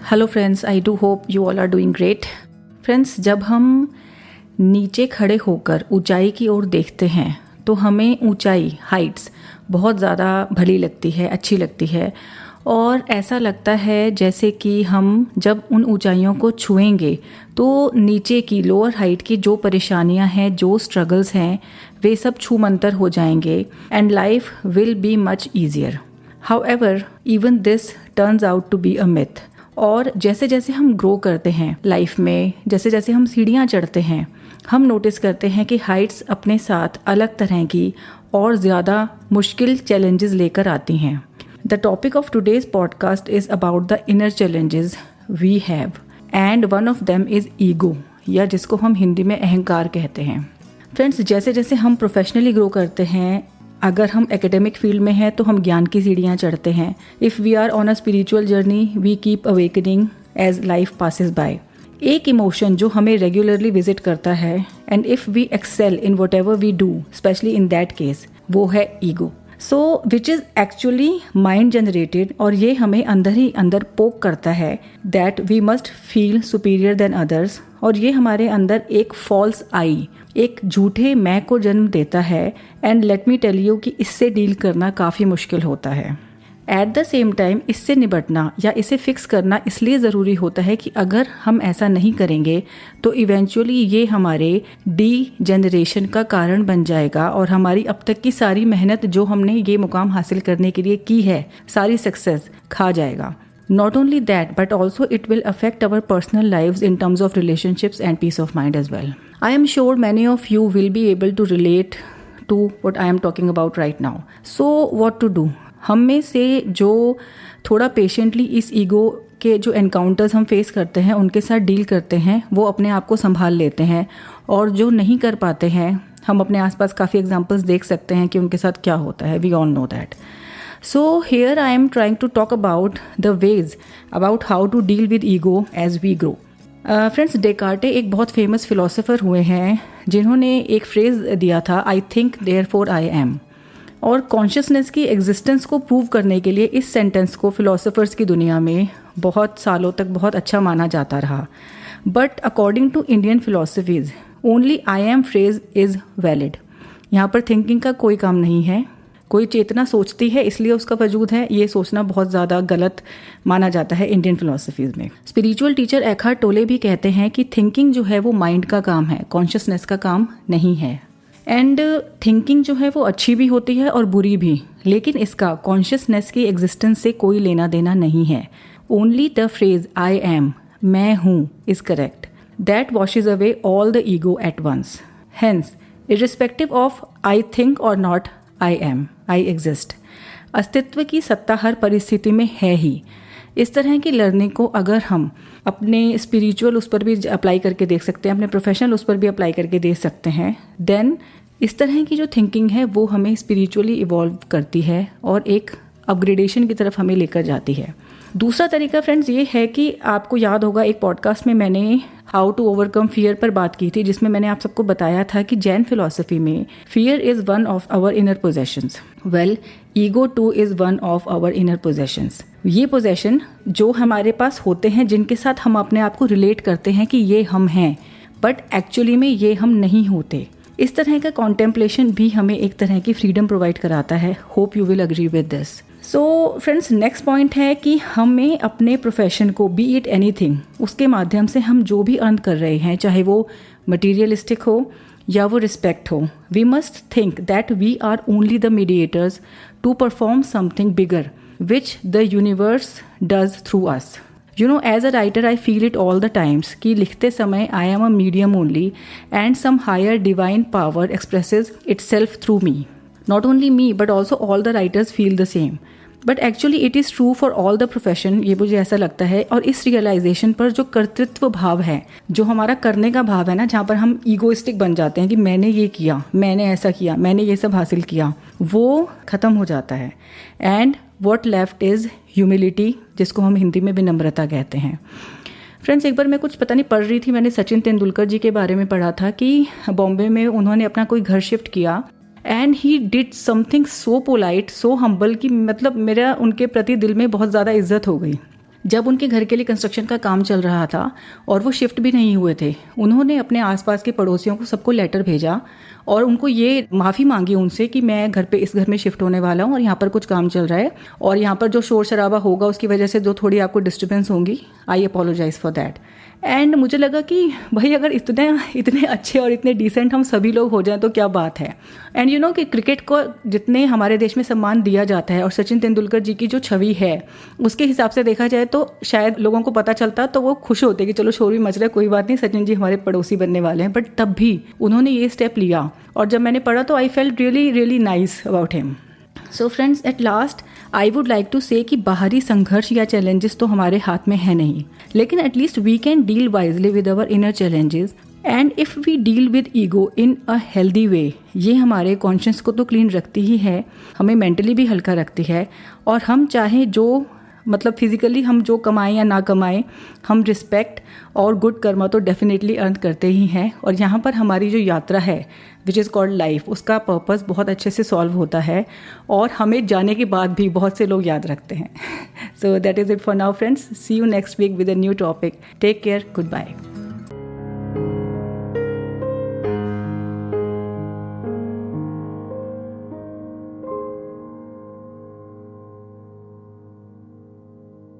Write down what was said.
Hello friends, I do hope you all are doing great. Friends, जब हम नीचे खड़े होकर ऊंचाई की ओर देखते हैं तो हमें ऊंचाई हाइट्स बहुत ज़्यादा भली लगती है, अच्छी लगती है और ऐसा लगता है जैसे कि हम जब उन ऊंचाइयों को छुएंगे तो नीचे की लोअर हाइट की जो परेशानियां हैं, जो स्ट्रगल्स हैं, वे सब छूमंतर हो जाएंगे and life will be much easier. However, even this turns out to be a myth. और जैसे जैसे हम ग्रो करते हैं लाइफ में, जैसे जैसे हम सीढ़ियाँ चढ़ते हैं, हम नोटिस करते हैं कि हाइट्स अपने साथ अलग तरह की और ज़्यादा मुश्किल चैलेंजेस लेकर आती हैं। The topic of today's podcast is about the inner challenges we have and one of them is ego, या जिसको हम हिंदी में अहंकार कहते हैं। फ्रेंड्स, जैसे जैसे हम प्रोफेशनली ग्रो करते हैं, अगर हम एकेडमिक फील्ड में हैं तो हम ज्ञान की सीढ़ियाँ चढ़ते हैं। If we are on a spiritual journey we keep awakening as life passes by. एक इमोशन जो हमें रेगुलरली विजिट करता है and if we excel in whatever we do, specially in that case, वो है ego. So which is actually mind generated, और ये हमें अंदर ही अंदर पोक करता है that we must feel superior than others, और ये हमारे अंदर एक फॉल्स आई, एक झूठे मैं को जन्म देता है। And let me tell you कि इससे डील करना काफ़ी मुश्किल होता है। एट द सेम टाइम इससे निपटना या इसे फिक्स करना इसलिए ज़रूरी होता है कि अगर हम ऐसा नहीं करेंगे तो इवेंचुअली ये हमारे डी जनरेशन का कारण बन जाएगा और हमारी अब तक की सारी मेहनत जो हमने ये मुकाम हासिल करने के लिए की है, सारी सक्सेस खा जाएगा। Not only that, but also it will affect our personal lives in terms of relationships and peace of mind as well. I am sure many of you will be able to relate to what I am talking about right now. So what to do? हम में से जो थोड़ा patiently इस ego के जो encounters हम face करते हैं उनके साथ डील करते हैं, वो अपने आप को संभाल लेते हैं, और जो नहीं कर पाते हैं, हम अपने आसपास काफ़ी एग्जांपल्स देख सकते हैं कि उनके साथ क्या होता है। We all know that. So here I am trying to talk about the ways about how to deal with ego as we grow. Friends, Descartes एक बहुत फेमस फिलोसोफर हुए हैं जिन्होंने एक फ्रेज दिया था, I think therefore I am. और consciousness की एग्जिस्टेंस को प्रूव करने के लिए इस सेंटेंस को फिलोसोफर्स की दुनिया में बहुत सालों तक बहुत अच्छा माना जाता रहा। But according to Indian philosophies only I am phrase is valid. यहाँ पर थिंकिंग का कोई काम नहीं है। कोई चेतना सोचती है इसलिए उसका वजूद है, ये सोचना बहुत ज़्यादा गलत माना जाता है इंडियन फिलोसफीज में। स्पिरिचुअल टीचर एखार्ट टोले भी कहते हैं कि थिंकिंग जो है वो माइंड का काम है, कॉन्शियसनेस का काम नहीं है। एंड थिंकिंग जो है वो अच्छी भी होती है और बुरी भी, लेकिन इसका कॉन्शियसनेस की एग्जिस्टेंस से कोई लेना देना नहीं है। Only the phrase I am, मैं हूँ, is correct. That washes away all the ego at once. Hence, irrespective of I think और not, I am, I exist. अस्तित्व की सत्ता हर परिस्थिति में है ही। इस तरह की लर्निंग को अगर हम अपने स्पिरिचुअल उस पर भी अप्लाई करके देख सकते हैं, अपने प्रोफेशनल उस पर भी अप्लाई करके देख सकते हैं, देन इस तरह की जो थिंकिंग है वो हमें स्पिरिचुअली इवॉल्व करती है और एक अपग्रेडेशन की तरफ हमें लेकर जाती है। दूसरा तरीका फ्रेंड्स ये है कि आपको याद होगा एक पॉडकास्ट में मैंने हाउ टू ओवरकम फियर पर बात की थी, जिसमें मैंने आप सबको बताया था कि जैन फिलॉसफी में fear is one of our inner possessions. Well, ego too is one of our inner possessions. ये पोजेशन जो हमारे पास होते हैं, जिनके साथ हम अपने आप को रिलेट करते हैं कि ये हम हैं, बट एक्चुअली में ये हम नहीं होते। इस तरह का कॉन्टेम्पलेशन भी हमें एक तरह की फ्रीडम प्रोवाइड कराता है। Hope you will agree with this. So friends, next point है कि हमें अपने प्रोफेशन को, बी इट एनीथिंग, उसके माध्यम से हम जो भी अर्न कर रहे हैं, चाहे वो मटीरियलिस्टिक हो या वो रिस्पेक्ट हो, we must think that we are only the mediators to perform something bigger which the universe does through us. You know, as a writer I feel it all the times कि लिखते समय I am a medium only and some higher divine power expresses itself through me. Not only me but also all the writers feel the same, but actually it is true for all the profession. ये मुझे ऐसा लगता है। और इस realisation पर जो कर्तृत्व भाव है, जो हमारा करने का भाव है ना, जहाँ पर हम ईगोइस्टिक बन जाते हैं कि मैंने ये किया, मैंने ऐसा किया, मैंने ये सब हासिल किया, वो ख़त्म हो जाता है। And what left is humility, जिसको हम हिंदी में विनम्रता कहते हैं। फ्रेंड्स, एक बार मैं कुछ पता नहीं पढ़ रही थी, मैंने सचिन तेंदुलकर जी के बारे में पढ़ा था कि बॉम्बे में उन्होंने अपना कोई घर शिफ्ट किया and he did something so polite, so humble कि मतलब मेरा उनके प्रति दिल में बहुत ज़्यादा इज्जत हो गई। जब उनके घर के लिए कंस्ट्रक्शन का काम चल रहा था और वो शिफ्ट भी नहीं हुए थे, उन्होंने अपने आसपास के पड़ोसियों को सबको लेटर भेजा और उनको ये माफ़ी मांगी उनसे कि मैं घर पे इस घर में शिफ्ट होने वाला हूँ और यहाँ पर कुछ काम चल रहा है और यहाँ पर जो शोर शराबा होगा उसकी वजह से जो थोड़ी आपको डिस्टर्बेंस होंगी, आई अपोलोजाइज़ फॉर दैट। एंड मुझे लगा कि भाई अगर इतने अच्छे और इतने डिसेंट हम सभी लोग हो जाएं तो क्या बात है। एंड यू नो कि क्रिकेट को जितने हमारे देश में सम्मान दिया जाता है और सचिन तेंदुलकर जी की जो छवि है उसके हिसाब से देखा जाए तो शायद लोगों को पता चलता तो वो खुश होते कि चलो शोर भी मच रहा है, कोई बात नहीं, सचिन जी हमारे पड़ोसी बनने वाले हैं। बट तब भी उन्होंने ये स्टेप लिया और जब मैंने पढ़ा तो I felt really really nice about him. So friends, at last I would like to say कि बाहरी संघर्ष या चैलेंजेस तो हमारे हाथ में है नहीं, लेकिन at least we can deal wisely with our inner challenges and if we deal with ego in a healthy way. ये हमारे कॉन्शियस को तो क्लीन रखती ही है, हमें मेंटली भी हल्का रखती है और हम चाहे जो मतलब फिजिकली हम जो कमाएं या ना कमाएं, हम रिस्पेक्ट और गुड कर्मा तो डेफिनेटली अर्न करते ही हैं। और यहाँ पर हमारी जो यात्रा है विच इज़ कॉल्ड लाइफ, उसका पर्पस बहुत अच्छे से सॉल्व होता है और हमें जाने के बाद भी बहुत से लोग याद रखते हैं। So that is it for now friends, see you next week with a new topic. Take care, good bye.